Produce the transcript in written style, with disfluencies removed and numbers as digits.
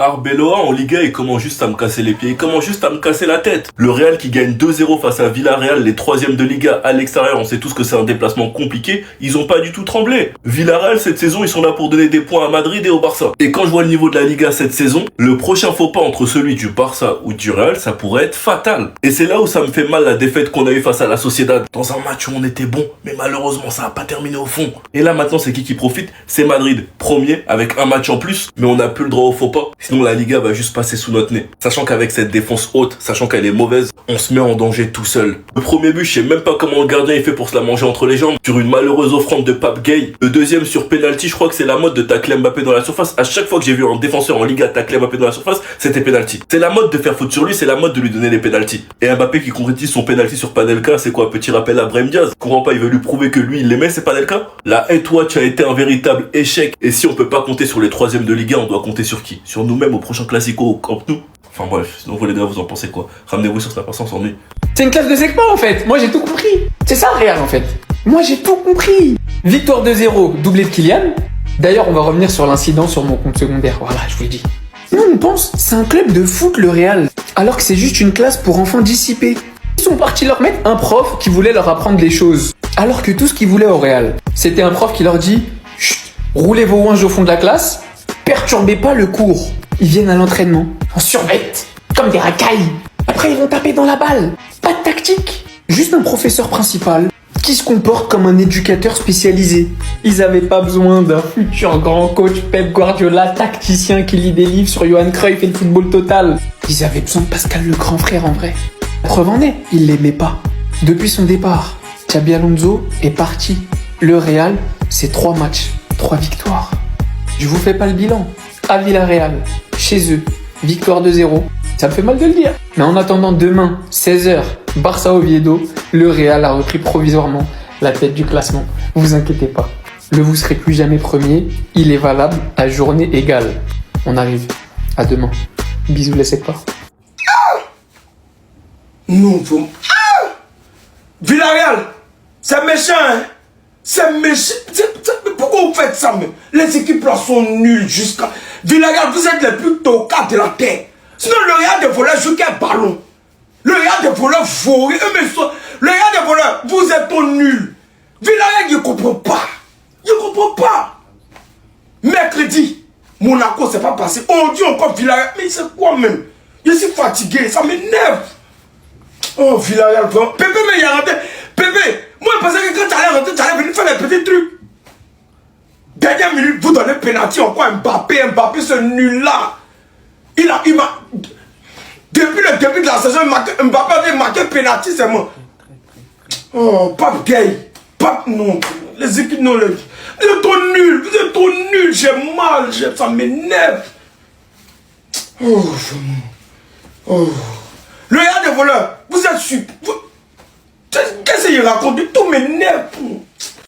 Arbeloa en Liga, il commence juste à me casser les pieds, il commence juste à me casser la tête. Le Real qui gagne 2-0 face à Villarreal, les 3e de Liga à l'extérieur, on sait tous que c'est un déplacement compliqué, ils ont pas du tout tremblé. Villarreal cette saison, ils sont là pour donner des points à Madrid et au Barça. Et quand je vois le niveau de la Liga cette saison, le prochain faux pas entre celui du Barça ou du Real, ça pourrait être fatal. Et c'est là où ça me fait mal la défaite qu'on a eue face à la Sociedad. Dans un match où on était bon, mais malheureusement ça a pas terminé au fond. Et là maintenant c'est qui profite? C'est Madrid, premier avec un match en plus, mais on n'a plus le droit au faux pas. Sinon la Liga va juste passer sous notre nez. Sachant qu'avec cette défense haute, sachant qu'elle est mauvaise, on se met en danger tout seul. Le premier but, je sais même pas comment le gardien il fait pour se la manger entre les jambes, sur une malheureuse offrande de Pape Gay. Le deuxième sur penalty, je crois que c'est la mode de tacler Mbappé dans la surface. À chaque fois que j'ai vu un défenseur en Liga tacler Mbappé dans la surface, c'était penalty. C'est la mode de faire faute sur lui, c'est la mode de lui donner les penalties. Et Mbappé qui concrétise son penalty sur Panelka, c'est quoi? Petit rappel à Brahim Diaz. Comprends pas, il veut lui prouver que lui il l'aimait, c'est Panelka? La head watch a été un véritable échec. Et si on peut pas compter sur les 3e de Liga, on doit compter sur qui? Sur nous-mêmes au prochain Classico au Camp Nou. Enfin bref, sinon vous les gars, vous en pensez quoi? Ramenez-vous sur sa personne, on s'ennuie. C'est une classe de segment en fait. Moi j'ai tout compris. C'est ça Real en fait. Moi j'ai tout compris. Victoire 2-0, doublé de Kylian. D'ailleurs on va revenir sur l'incident sur mon compte secondaire. Voilà, je vous le dis. Nous on pense c'est un club de foot le Real. Alors que c'est juste une classe pour enfants dissipés. Ils sont partis leur mettre un prof qui voulait leur apprendre des choses. Alors que tout ce qu'ils voulaient au Real, c'était un prof qui leur dit chut, roulez vos ouinges au fond de la classe, perturbez pas le cours. Ils viennent à l'entraînement, en survette, comme des racailles. Après, ils vont taper dans la balle. Pas de tactique. Juste un professeur principal qui se comporte comme un éducateur spécialisé. Ils avaient pas besoin d'un futur grand coach Pep Guardiola, tacticien qui lit des livres sur Johan Cruyff et le football total. Ils avaient besoin de Pascal le grand frère en vrai. La preuve en est, ils l'aimaient pas. Depuis son départ, Xabi Alonso est parti. Le Real, c'est 3 matchs, 3 victoires. Je vous fais pas le bilan. À Villarreal, chez eux, victoire 2-0. Ça me fait mal de le dire. Mais en attendant demain, 16h, Barça Oviedo, le Real a repris provisoirement la tête du classement. Vous inquiétez pas. Le vous serez plus jamais premier. Il est valable à journée égale. On arrive. À demain. Bisous les secteurs. Non, vous... Villarreal, c'est méchant, hein? C'est méchant. Pourquoi vous faites ça, mais les équipes là sont nulles jusqu'à... Villarreal, vous êtes les plus tocards de la terre. Sinon, le Real des voleurs joue qu'un ballon. Le Real des voleurs volent. Le Real des voleurs, vous êtes trop nuls. Villarreal, il ne comprend pas. Il ne comprend pas. Mercredi, Monaco, c'est pas passé. On dit encore Villarreal. Mais c'est quoi même? Je suis fatigué, ça m'énerve. Oh, Villarreal, Pépé, mais il a rentré. Pépé, moi, je pensais que quand tu allais rentrer, tu allais venir faire des petits trucs. Dernière minute, vous donnez pénalty encore Mbappé, ce nul-là. Il m'a... Depuis le début de la saison, Mbappé avait marqué pénalty, c'est moi. Oh, Pape Gay. Pape, non. Les équipes, non. Vous êtes trop nuls. Vous êtes trop nuls. J'ai mal. Ça m'énerve. Oh, oh. Le Real des voleurs, vous êtes super. Qu'est-ce qu'il raconte? Tout m'énerve.